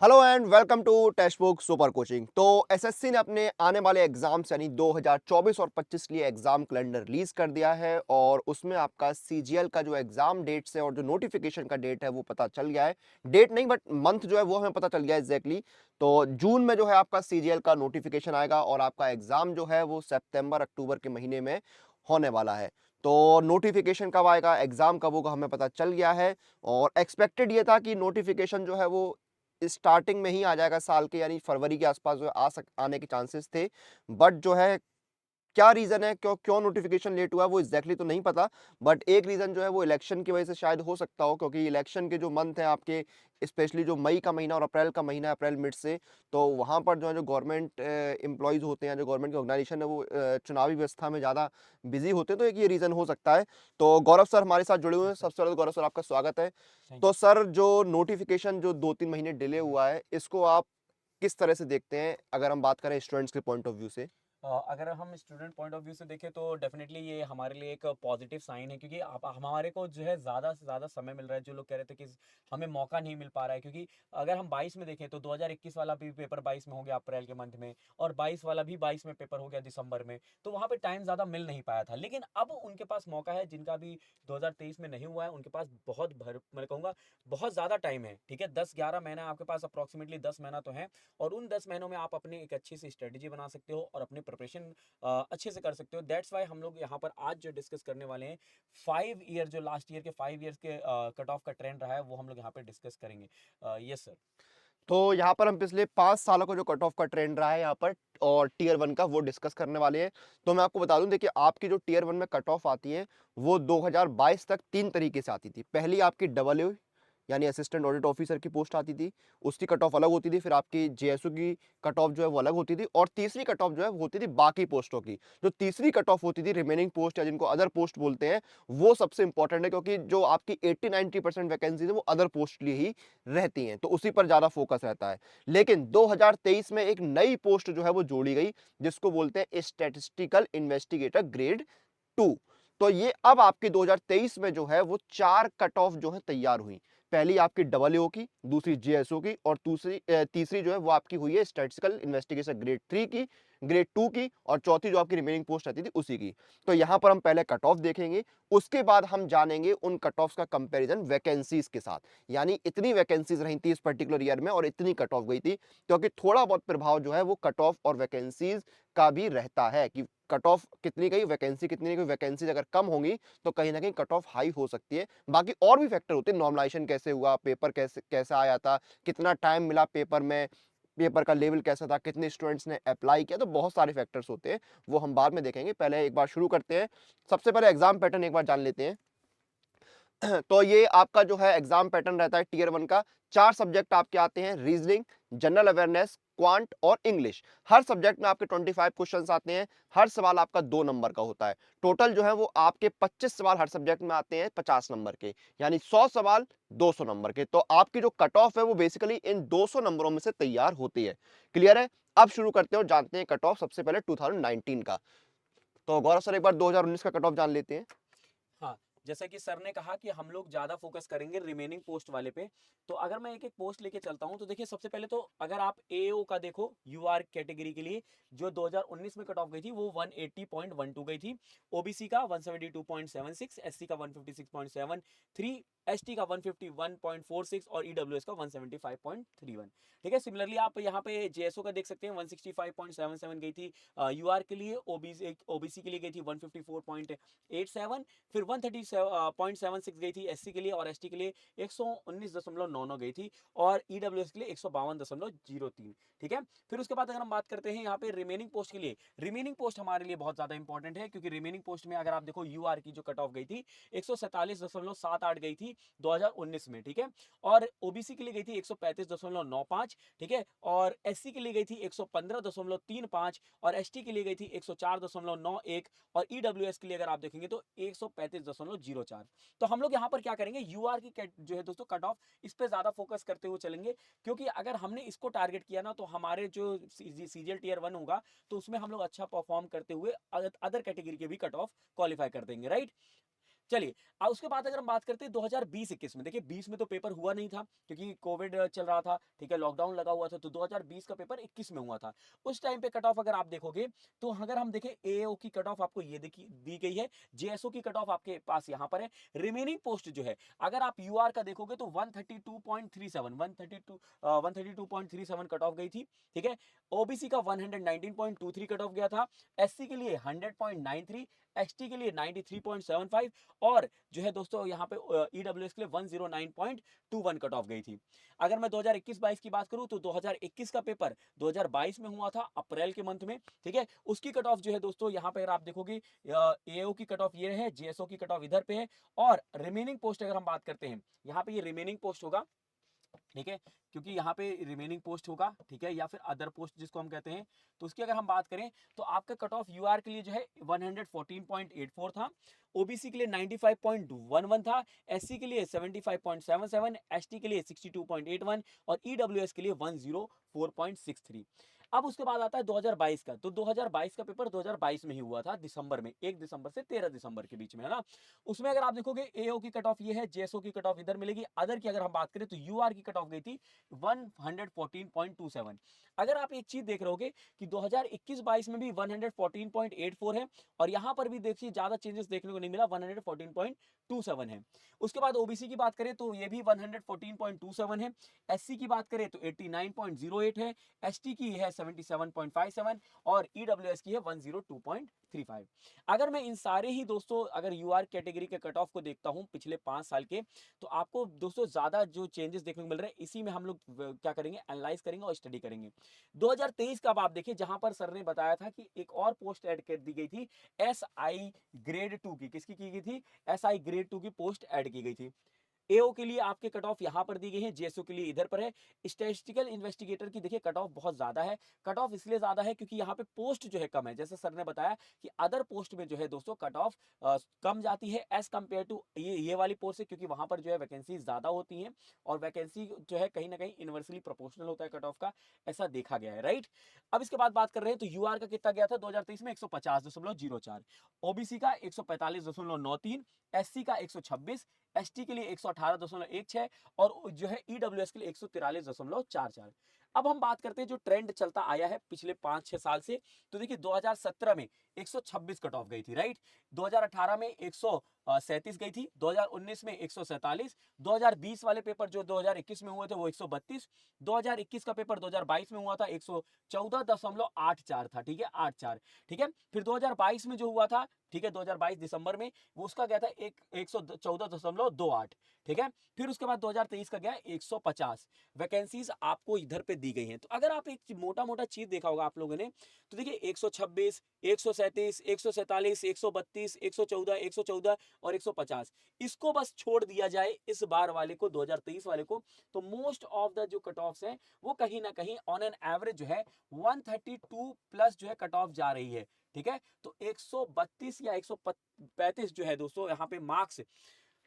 Hello and welcome to text book super coaching. तो SSC ने अपने आने वाले एग्जाम्स यानी 2024 और 25 के लिए एग्जाम कैलेंडर रिलीज कर दिया है और उसमें आपका सीजीएल का जो एग्जाम डेट्स है और जो नोटिफिकेशन का डेट है वो पता चल गया है। डेट नहीं बट मंथ जो है वो हमें पता चल गया है एग्जैक्टली। तो जून में जो है आपका सीजीएल का नोटिफिकेशन आएगा और आपका एग्जाम जो है वो सितंबर अक्टूबर के महीने में होने वाला है। तो नोटिफिकेशन कब आएगा, एग्जाम कब होगा, हमें पता चल गया है। और एक्सपेक्टेड ये था कि नोटिफिकेशन जो है वो स्टार्टिंग में ही आ जाएगा साल के, यानी फरवरी के आसपास जो है आने के चांसेस थे। बट जो है क्या रीजन है, क्यों क्यों नोटिफिकेशन लेट हुआ वो एग्जैक्टली तो नहीं पता। बट एक रीजन जो है वो इलेक्शन की वजह से शायद हो सकता हो, क्योंकि इलेक्शन के जो मंथ है आपके, स्पेशली जो मई का महीना और अप्रैल का महीना, अप्रैल मिड से, तो वहां पर जो है जो गवर्नमेंट एम्प्लॉयज होते हैं, जो गवर्नमेंट की ऑर्गेनाइजेशन है वो चुनावी व्यवस्था में ज्यादा बिजी होते हैं। तो एक ये रीजन हो सकता है। तो गौरव सर हमारे साथ जुड़े हुए हैं। Yes sir. सबसे पहले तो गौरव सर आपका स्वागत है। थैंक तो यू। सर जो नोटिफिकेशन जो 2-3 महीने डिले हुआ है, इसको आप किस तरह से देखते हैं, अगर हम बात करें स्टूडेंट्स के पॉइंट ऑफ व्यू से? अगर हम स्टूडेंट पॉइंट ऑफ व्यू से देखें तो डेफिनेटली ये हमारे लिए एक पॉजिटिव साइन है, क्योंकि आप हमारे को जो है ज़्यादा से ज़्यादा समय मिल रहा है। जो लोग कह रहे थे कि हमें मौका नहीं मिल पा रहा है, क्योंकि अगर हम 22 में देखें तो 2021 वाला भी पेपर 22 में हो गया अप्रैल के मंथ में, और 22 वाला भी 22 में पेपर हो गया दिसंबर में। तो वहाँ पे टाइम ज़्यादा मिल नहीं पाया था, लेकिन अब उनके पास मौका है। जिनका भी 2023 में नहीं हुआ है उनके पास बहुत भर मैं कहूँगा बहुत ज़्यादा टाइम है। ठीक है, 10-11 महीना आपके पास, अप्रॉक्सीमेटली 10 महीना तो है। और उन 10 महीनों में आप अपनी एक अच्छी सी स्ट्रेटेजी बना सकते हो और अपने प्रिपरेशन अच्छे से कर सकते हो। दैट्स वाई हम लोग यहाँ पर आज जो डिस्कस करने वाले हैं, 5 ईयर जो लास्ट ईयर के 5 ईयर्स के कट ऑफ का ट्रेंड रहा है वो हम लोग यहाँ पे डिस्कस करेंगे। Yes sir. तो यहाँ पर हम पिछले 5 सालों का जो कट ऑफ का ट्रेंड रहा है यहाँ पर, और टीयर वन का, वो डिस्कस करने वाले हैं। तो मैं आपको बता दूं, देखिए आपकी जो टीयर वन में कट ऑफ आती है वो 2022 तक 3 तरीके से आती थी। पहली आपकी डबल यानी असिस्टेंट ऑडिट ऑफिसर की पोस्ट आती थी, उसकी कट ऑफ अलग होती थी। फिर आपकी जेएसओ की कट ऑफ जो है वो अलग होती थी, और तीसरी कट ऑफ जो है वो होती थी बाकी पोस्टों की। जो तीसरी कट ऑफ होती थी, रिमेनिंग पोस्ट या जिनको अदर पोस्ट बोलते हैं, वो सबसे इंपॉर्टेंट है, क्योंकि जो आपकी 80-90% वैकेंसी है वो अदर पोस्ट के लिए ही रहती हैं, तो उसी पर ज्यादा फोकस रहता है। लेकिन 2023 में एक नई पोस्ट जो है वो जोड़ी गई, जिसको बोलते हैं स्टैटिस्टिकल इन्वेस्टिगेटर ग्रेड 2। तो ये अब आपके 2023 में जो है वो 4 कट ऑफ जो है तैयार हुई। पहली आपकी डबल की, दूसरी जेएसओ की, और तीसरी जो है वो आपकी हुई है स्टैटिस्टिकल इन्वेस्टिगेशन ग्रेड 3 की, ग्रेड 2 की, और चौथी जो आपकी रिमेनिंग पोस्ट रहती थी उसी की। तो यहां पर हम पहले कट ऑफ देखेंगे, उसके बाद हम जानेंगे उन कट ऑफ का कंपैरिजन वैकेंसीज के साथ। यानी इतनी वैकेंसीज रही थी इस पर्टिकुलर ईयर में और इतनी कट ऑफ गई थी, क्योंकि थोड़ा बहुत प्रभाव जो है वो कट ऑफ और वैकेंसीज का भी रहता है कि कट ऑफ कितनी गई, वैकेंसी कितनी गई। वैकेंसीज अगर कम होंगी तो कहीं ना कहीं कट ऑफ हाई हो सकती है। बाकी और भी फैक्टर होते हैं, नॉर्मलाइजेशन कैसे हुआ, पेपर कैसे कैसा आया था, कितना टाइम मिला पेपर में, पेपर का लेवल कैसा था, कितने स्टूडेंट्स ने अप्लाई किया, तो बहुत सारे फैक्टर्स होते हैं, वो हम बाद में देखेंगे। पहले एक बार शुरू करते हैं, सबसे पहले एग्जाम पैटर्न एक बार जान लेते हैं। तो ये आपका जो है एग्जाम पैटर्न रहता है टीयर वन का। 4 सब्जेक्ट आपके आते हैं, रीजनिंग, जनरल अवेयरनेस, क्वांट और इंग्लिश। हर सब्जेक्ट में आपके 25 क्वेश्चंस आते हैं। हर सवाल आपका 2 नंबर का होता है। टोटल जो है वो आपके 25 सवाल हर सब्जेक्ट में आते हैं 50 नंबर के, यानी 100 सवाल 200 नंबर के। तो आपकी जो कट ऑफ है वो बेसिकली इन 200 नंबरों में से तैयार होती है। क्लियर है? अब शुरू करते हो, जानते हैं कट ऑफ सबसे पहले 2019 का। तो गौरव सर एक बार 2019 का कट ऑफ जान लेते हैं। हाँ, जैसा कि सर ने कहा कि हम लोग ज़्यादा फोकस करेंगे रिमेनिंग पोस्ट वाले पे। तो अगर मैं एक एक पोस्ट लेके चलता हूँ तो देखिए, सबसे पहले तो अगर आप एओ का देखो, यूआर कैटेगरी के लिए जो 2019 में कट ऑफ गई थी वो 180.12 गई थी। ओबीसी का 172.76, एससी का 156.73, एसटी का 151.46 और ईडब्ल्यूएस का 175.31। ठीक है, सिमिलरली आप यहाँ पे जेएसओ का देख सकते हैं, 165.77 गई थी यूआर के लिए। ओबीसी के लिए गई थी 154.87, फिर 130.76 गई थी एससी के लिए, और एसटी के लिए 119.99 गई थी, और ईडब्ल्यूएस के लिए 152.03। ठीक है, फिर उसके बाद अगर हम बात करते हैं यहाँ पे रिमेनिंग पोस्ट के लिए, रिमेनिंग पोस्ट हमारे लिए बहुत ज्यादा इंपॉर्टेंट है, क्योंकि रिमेनिंग पोस्ट में अगर आप देखो यूआर की जो कट ऑफ गई थी 147.78 गई थी 2019 में। ठीक है, और ओबीसी के लिए गई थी 135.95। ठीक है, और एससी के लिए गई थी 115.35, और एसटी के लिए गई थी 104.91, और ईडब्ल्यूएस के लिए अगर आप देखेंगे तो 135.04। तो हम लोग यहाँ पर क्या करेंगे, यूआर की जो है दोस्तों कट ऑफ, इस पे ज्यादा फोकस करते हुए चलेंगे, क्योंकि अगर हमने इसको टारगेट किया ना तो हमारे जो सीजीएल टीयर वन होगा तो उसमें हम लोग अच्छा परफॉर्म करते हुए अदर कैटेगरी के भी कट ऑफ क्वालिफाई कर देंगे, राइट। चलिए उसके बाद अगर हम बात करते हैं 2020-21 में, देखिए 20 में तो पेपर हुआ नहीं था क्योंकि कोविड चल रहा था, ठीक है, लॉकडाउन लगा हुआ था, तो 2020 का पेपर 21 में हुआ था। उस टाइम पे कट ऑफ अगर आप देखोगे तो अगर हम देखें एओ की कट ऑफ आपको ये देखी दी गई है, जेएसओ की कट ऑफ आपके पास यहाँ पर है। रिमेनिंग पोस्ट जो है अगर आप यूआर का देखोगे तो 132.37 कट ऑफ गई थी, ठीक है। ओबीसी का 119.23 कट ऑफ गया था, एससी के लिए 100.93, एसटी के लिए 93.75 और जो है दोस्तों यहाँ पे ईडब्ल्यूएस के लिए 109.21 कट ऑफ गई थी। अगर मैं 2021-22 की बात करूं तो 2021 का पेपर 2022 में हुआ था अप्रैल के मंथ में, ठीक है। उसकी कट ऑफ जो है दोस्तों यहाँ पे अगर आप देखोगे एओ की कट ऑफ ये है, जेएसओ की कट ऑफ इधर पे है और रिमेनिंग पोस्ट अगर हम बात करते हैं यहाँ पे ये रिमेनिंग पोस्ट होगा, ठीक है, क्योंकि यहाँ पे रिमेनिंग पोस्ट होगा, ठीक है, या फिर अदर पोस्ट जिसको हम कहते हैं। तो उसकी अगर हम बात करें तो आपका कट ऑफ यूआर के लिए जो है 114.84 था, ओबीसी के लिए 95.11 था, एससी के लिए 75.77, एसटी के लिए 62.81 और ईडब्ल्यूएस के लिए 104.63। अब उसके बाद आता है 2022 का, तो 2022 का पेपर 2022 में ही हुआ था दिसंबर में, 1 दिसंबर से 13 दिसंबर के बीच में, है ना। उसमें अगर आप देखोगे एओ की कट ऑफ ये है, जेएसओ की कट ऑफ इधर मिलेगी, अदर की अगर हम बात करें तो यूआर की कट ऑफ गई थी 114.27। अगर आप एक चीज देख रहे होगे कि 2021-22 में भी 114.84 है और यहां पर भी देखिए ज्यादा चेंजेस देखने को नहीं मिला, 114.27 है। उसके बाद ओबीसी की बात करें तो ये भी 114.27 है, एससी की बात करें तो 89.08 है, एसटी की है 77.57 और ईडब्ल्यूएस की है 102.35। अगर मैं इन सारे ही दोस्तों अगर यूआर कैटेगरी के कट ऑफ को देखता हूं पिछले 5 साल के, तो आपको दोस्तों ज्यादा जो चेंजेस देखने को मिल रहे हैं, इसी में हम लोग क्या करेंगे, एनालाइज करेंगे और स्टडी करेंगे। 2023 का अब आप देखिए जहां पर सर ने बताया था कि एक और पोस्ट ऐड कर दी गई थी, एसआई ग्रेड 2 की, किसकी की गई थी, एसआई ग्रेड 2 की पोस्ट ऐड की गई थी। एओ के लिए आपके कट ऑफ यहां पर दी गई है, जेएसओ के लिए इधर पर है। स्टैटिस्टिकल इन्वेस्टिगेटर की देखिए कट ऑफ बहुत ज्यादा है, कट ऑफ इसलिए ज्यादा है क्योंकि यहाँ पे पोस्ट जो है कम है, जैसे सर ने बताया कि अदर पोस्ट में जो है दोस्तों कट ऑफ कम जाती है एज कंपेयर टू ये वाली पोस्ट है, क्योंकि वहां पर जो है वैकेंसी ज्यादा होती है और वैकेंसी जो है कहीं ना कहीं इनवर्सली प्रोपोर्शनल होता है कट ऑफ का, ऐसा देखा गया है, राइट। अब इसके बाद बात कर रहे हैं तो यूआर का कितना गया था 2023 में 150.04, ओबीसी का 145.93, एससी का 126, एसटी के लिए 118.16 और जो है ईडब्ल्यूएस के लिए 143.44। अब हम बात करते हैं जो ट्रेंड चलता आया है पिछले 5-6 साल से, तो देखिए 2017 में 126 कट ऑफ गई थी, राइट। 2018 में 137 गई थी, 2019 में 147, 2020 वाले पेपर जो 2021 में हुए थे वो 132, 2021 का पेपर 2022 में हुआ था 114.84 था, ठीक है, 84, ठीक है। फिर 2022 में जो हुआ था, ठीक है, 2022 दिसंबर में वो उसका गया था 114.28, ठीक है। फिर उसके बाद 2023 का गया 150 वैकेंसीज आपको इधर पे दी गई हैं। तो अगर आप एक मोटा मोटा चीज देखा होगा आप लोगों ने, तो देखिए 126, 137, 147, 132, 114 और 150, इसको बस छोड़ दिया जाए इस बार वाले को, 2023 वाले को, तो मोस्ट ऑफ द जो कट ऑफ्स हैं वो कहीं ना कहीं ऑन एन एवरेज जो है 132 प्लस जो है कट ऑफ जा रही है, ठीक है। तो 132 या 135 जो है दोस्तों यहाँ पे मार्क्स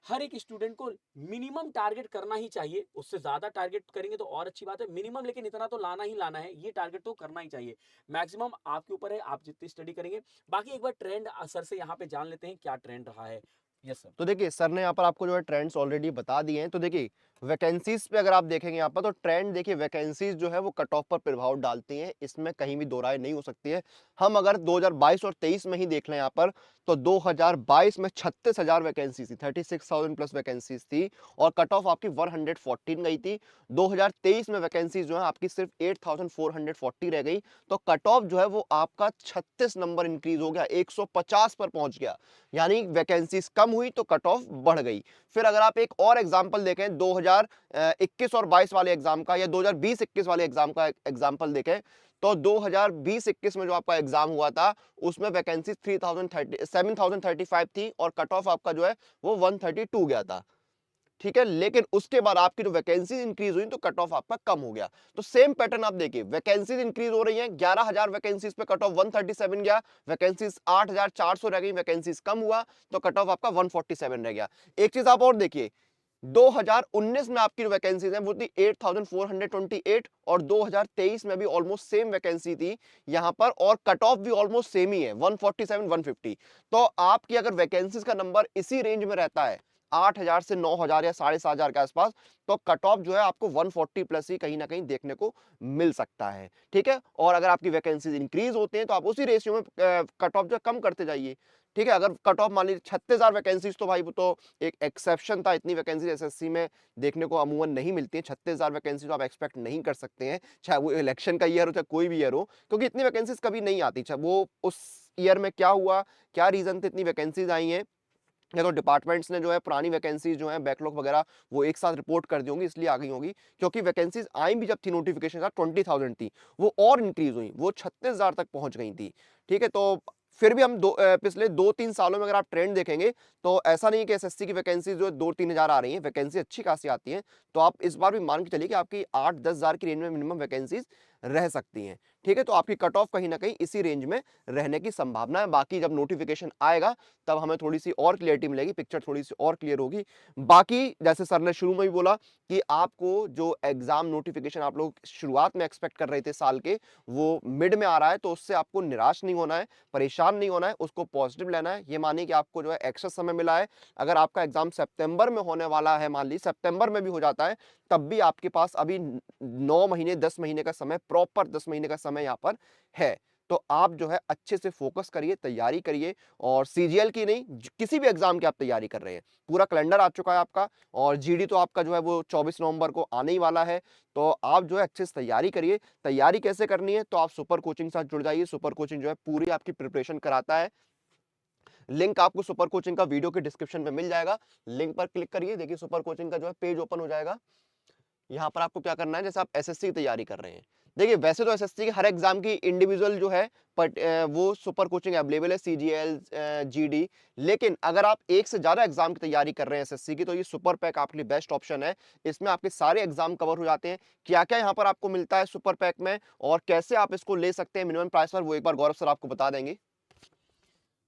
हर एक स्टूडेंट को मिनिमम टारगेट करना ही चाहिए, उससे ज्यादा टारगेट करेंगे तो और अच्छी बात है, मिनिमम लेकिन इतना तो लाना ही लाना है, ये टारगेट तो करना ही चाहिए। मैक्सिमम आपके ऊपर है, आप जितनी स्टडी करेंगे। बाकी एक बार ट्रेंड सर से यहाँ पे जान लेते हैं क्या ट्रेंड रहा है। Yes sir. तो देखिए सर ने यहाँ पर आपको जो है ट्रेंड्स ऑलरेडी बता दिए हैं। तो देखिए वैकेंसीज पे अगर आप देखेंगे यहाँ पर तो ट्रेंड देखिए वैकेंसीज जो है वो कट ऑफ पर प्रभाव डालती हैं, इसमें कहीं भी दो राय नहीं हो सकती है। हम अगर 2022 और 23 में ही देख लें यहाँ पर तो 2022 में 36,000 वैकेंसी थी, 36,000 प्लस वैकेंसीज थी और कट ऑफ आपकी 114 गई थी। 2023 में वैकेंसीज जो है आपकी सिर्फ 8,440 रह गई, तो कट ऑफ जो है वो आपका 36 नंबर इंक्रीज हो गया, 150 पर पहुंच गया, यानी वैकेंसीज कम हुई तो कट ऑफ बढ़ गई। फिर अगर आप एक और एग्जांपल देखें 2021 और 22 वाले एग्जाम का या 2020-21 वाले एग्जाम का एग्जांपल देखें तो 2020-21 में जो आपका एग्जाम हुआ था उसमें वैकेंसी 7,035 थी और कट ऑफ आपका जो है वो 132 गया था, ठीक है। लेकिन उसके बाद आपकी जो वैकेंसीज इंक्रीज हुई तो कट ऑफ आपका कम हो गया। तो सेम पैटर्न आप देखिए, वैकेंसीज इंक्रीज हो रही हैं, 11,000 वैकेंसीज पे कट ऑफ 137 गया, वैकेंसीज 8,400 रह गई, वैकेंसीज कम हुआ तो कट ऑफ आपका 147 रह गया। एक चीज आप और देखिए, 2019 में आपकी जो वैकेंसीज हैं वो थी 8428 और 2023 में भी ऑलमोस्ट सेम वैकेंसी थी यहां पर, और कट ऑफ भी ऑलमोस्ट सेम ही है 147 150। तो आपकी अगर वैकेंसीज का नंबर इसी रेंज में रहता है 8000 से 9000 या 7500 के आसपास, तो कट ऑफ जो है आपको 140 प्लस ही कहीं ना कहीं देखने को मिल सकता है। ठीक है, और अगर आपकी वैकेंसीज इंक्रीज होते हैं तो आप उसी रेशियो में कट ऑफ जो कम करते जाइए। ठीक है, अगर कट ऑफ मान लीजिए 36,000 वैकेंसीज, तो भाई वो तो एक एक्सेप्शन था, इतनी वैकेंसी एसएससी में देखने को अमूमन नहीं मिलती है। 36,000 वैकेंसी तो आप एक्सपेक्ट नहीं कर सकते हैं, चाहे वो इलेक्शन का ईयर हो चाहे कोई भी ईयर हो, क्योंकि इतनी वैकेंसीज कभी नहीं आती। चाहे वो उस ईयर में क्या हुआ, क्या रीजन थे इतनी वैकेंसीज आई हैं, या तो डिपार्टमेंट्स ने जो है पुरानी वैकेंसीज जो है बैकलॉग वगैरह वो एक साथ रिपोर्ट कर दी होंगी, इसलिए आ गई होंगी। क्योंकि वैकेंसीज आई भी जब थी नोटिफिकेशन 20,000 थी, वो और इंक्रीज हुई, वो 36,000 तक पहुंच गई थी। ठीक है, तो फिर भी हम पिछले 2-3 सालों में अगर आप ट्रेंड देखेंगे तो ऐसा नहीं है कि एसएससी की वैकेंसी जो 2-3 हजार आ रही है, वैकेंसी अच्छी खासी आती है। तो आप इस बार भी मान के चलिए कि आपकी 8-10 हजार की रेंज में मिनिमम वैकेंसीज रह सकती हैं। ठीक है, तो आपकी कट ऑफ कहीं ना कहीं इसी रेंज में रहने की संभावना है। बाकी जब नोटिफिकेशन आएगा तब हमें थोड़ी सी और क्लियरिटी मिलेगी, पिक्चर थोड़ी सी और क्लियर होगी। बाकी जैसे सर ने शुरू में भी बोला कि आपको जो एग्जाम नोटिफिकेशन आप लोग शुरुआत में एक्सपेक्ट कर रहे थे साल के, वो मिड में आ रहा है, तो उससे आपको निराश नहीं होना है, परेशान नहीं होना है, उसको पॉजिटिव लेना है। ये मानिए कि आपको जो है एक्स्ट्रा समय मिला है। अगर आपका एग्जाम सितंबर में होने वाला है, मान लीजिए सितंबर में भी हो जाता है, तब भी आपके पास अभी 9 महीने 10 महीने का समय, प्रॉपर 10 महीने का समय यहाँ पर है। तो आप जो है अच्छे से फोकस करिए, तैयारी करिए, और सीजीएल की नहीं, किसी भी एग्जाम की आप तैयारी कर रहे हैं, पूरा कैलेंडर आ चुका है आपका, और जीडी तो आपका जो है वो 24 नवंबर को आने ही वाला है। तो आप जो है अच्छे से तैयारी करिए। तैयारी कैसे करनी है, तो आप सुपर कोचिंग के साथ जुड़ जाइए। सुपर कोचिंग जो है पूरी आपकी प्रिपरेशन कराता है। लिंक आपको सुपर कोचिंग का वीडियो के डिस्क्रिप्शन में मिल जाएगा, लिंक पर क्लिक करिए, देखिए सुपर कोचिंग का जो है पेज ओपन हो जाएगा। यहाँ पर आपको क्या करना है, जैसे आप एसएससी की तैयारी कर रहे हैं, देखिए वैसे तो एसएससी के हर एग्जाम की इंडिविजुअल जो है बट वो सुपर कोचिंग अवेलेबल है, सीजीएल जीडी। लेकिन अगर आप एक से ज्यादा एग्जाम की तैयारी कर रहे हैं एसएससी की, तो ये सुपर पैक आपके लिए बेस्ट ऑप्शन है। इसमें आपके सारे एग्जाम कवर हो जाते हैं। क्या क्या यहाँ पर आपको मिलता है सुपर पैक में, और कैसे आप इसको ले सकते हैं मिनिमम प्राइस पर, वो एक बार गौरव सर आपको बता देंगे।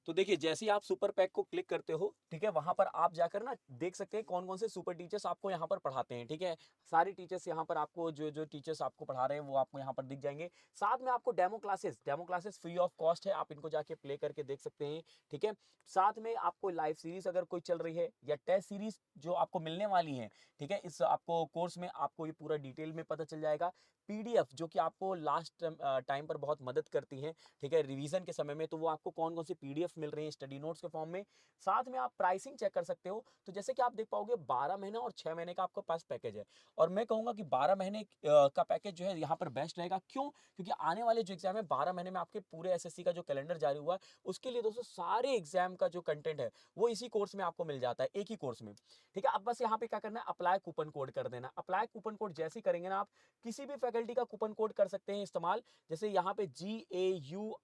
तो देखिए, जैसे ही आप सुपर पैक को क्लिक करते हो, ठीक है, वहां पर आप जाकर ना देख सकते हैं कौन कौन से सुपर टीचर्स आपको यहाँ पर पढ़ाते हैं। ठीक है, सारे टीचर्स यहाँ पर आपको जो जो टीचर्स आपको पढ़ा रहे हैं वो आपको यहाँ पर दिख जाएंगे। साथ में आपको demo classes free of cost है, आप इनको जाके प्ले करके देख सकते हैं। ठीक है, साथ में आपको लाइव सीरीज अगर कोई चल रही है या टेस्ट सीरीज जो आपको मिलने वाली है, ठीक है, इस आपको कोर्स में आपको ये पूरा डिटेल में पता चल जाएगा। पीडीएफ जो कि आपको लास्ट टाइम पर बहुत मदद करती है, ठीक है, रिवीजन के समय में, तो वो आपको कौन कौन सी पीडीएफ मिल रही है स्टडी नोट्स के फॉर्म में। साथ में आप प्राइसिंग चेक कर सकते हो। तो जैसे कि आप देख पाओगे 12 महीना और 6 महीने का आपके पास पैकेज है, और मैं कहूंगा कि 12 महीने का पैकेज जो है यहाँ पर बेस्ट रहेगा। क्यों? क्योंकि आने वाले जो एग्जाम है 12 महीने में आपके पूरे एसएससी का जो कैलेंडर जारी हुआ है, उसके लिए दोस्तों सारे एग्जाम का जो कंटेंट है वो इसी कोर्स में आपको मिल जाता है, एक ही कोर्स में। ठीक है, अब बस यहाँ पे क्या करना है, अप्लाई कूपन कोड कर देना। अप्लाई कूपन कोड जैसे ही करेंगे ना आप, किसी भी फैकल्टी का कूपन कोड कर सकते हैं इस्तेमाल। जैसे यहाँ पे GAURAVM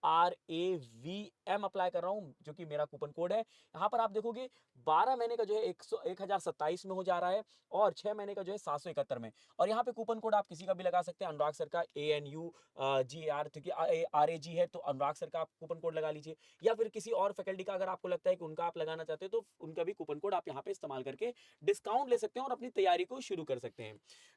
अप्लाई कर रहा हूँ, जो कि मेरा कूपन कोड है। यहाँ पर आप देखोगे 12 महीने का जो है 1027 में हो जा रहा है, और 6 महीने का जो है 771 में। और यहाँ पे कूपन कोड आप किसी का भी लगा सकते हैं, अनुराग सर का ANUGAR, क्योंकि RAG है तो अनुराग सर का आप कूपन कोड लगा लीजिए, या फिर किसी और फैकल्टी का अगर आपको लगता है कि उनका आप लगाना चाहते हो तो उनका भी कूपन कोड आप यहाँ पे इस्तेमाल करके डिस्काउंट ले सकते हैं और अपनी तैयारी को शुरू कर सकते हैं।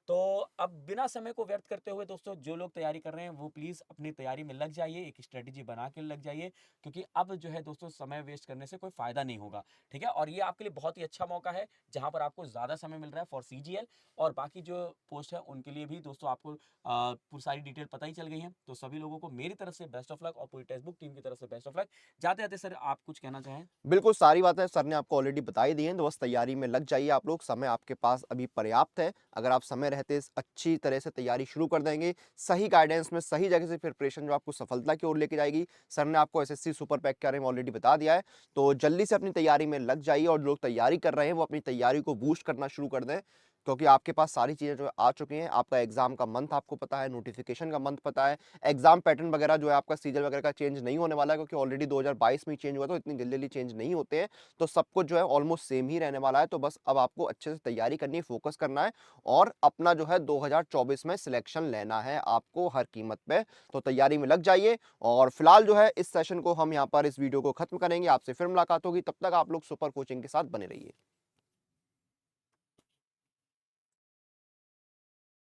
तो अब बिना समय को व्यर्थ करते हुए दोस्तों, जो लोग तैयारी कर रहे हैं वो प्लीज अपनी तैयारी में लग जाइए, एक स्ट्रेटेजी बना के लग जाइए, क्योंकि अब जो है दोस्तों समय वेस्ट करने से कोई फायदा नहीं होगा। ठीक है, और ये आपके लिए बहुत ही अच्छा मौका है जहां पर आपको ज्यादा समय मिल रहा है फॉर सीजीएल, और बाकी जो पोस्ट है उनके लिए भी दोस्तों आपको पूरी सारी डिटेल पता ही चल गई है। तो सभी लोगों को मेरी तरफ से बेस्ट ऑफ लक, और पूरी टेक्स्ट बुक टीम की तरफ से बेस्ट ऑफ लक। जाते जाते सर आप कुछ कहना चाहें? बिल्कुल सारी बातें सर ने आपको ऑलरेडी बताई दी हैं, तो बस तैयारी में लग जाइए आप लोग, समय आपके पास अभी पर्याप्त है। अगर आप समय रहते अच्छी तरह से तैयारी शुरू कर देंगे, सही गाइडेंस में सही जगह से प्रिपरेशन जो आपको सफलता की ओर लेके जाएगी। सर ने आपको एसएससी सुपर पैक के बारे में ऑलरेडी बता दिया है, तो जल्दी से अपनी तैयारी में लग जाइए, और जो लोग तैयारी कर रहे हैं वो अपनी तैयारी को बूस्ट करना शुरू कर दें, क्योंकि आपके पास सारी चीज़ें जो आ चुकी हैं। आपका एग्जाम का मंथ आपको पता है, नोटिफिकेशन का मंथ पता है, एग्जाम पैटर्न वगैरह जो है आपका सीजन वगैरह का चेंज नहीं होने वाला है, क्योंकि ऑलरेडी 2022 में चेंज हुआ, तो इतनी जल्दी जल्दी चेंज नहीं होते हैं। तो सब कुछ जो है ऑलमोस्ट सेम ही रहने वाला है। तो बस अब आपको अच्छे से तैयारी करनी है, फोकस करना है, और अपना जो है 2024 में सिलेक्शन लेना है आपको हर कीमत पे। तो तैयारी में लग जाइए, और फिलहाल जो है इस सेशन को हम यहाँ पर इस वीडियो को खत्म करेंगे। आपसे फिर मुलाकात होगी, तब तक आप लोग सुपर कोचिंग के साथ बने रहिए।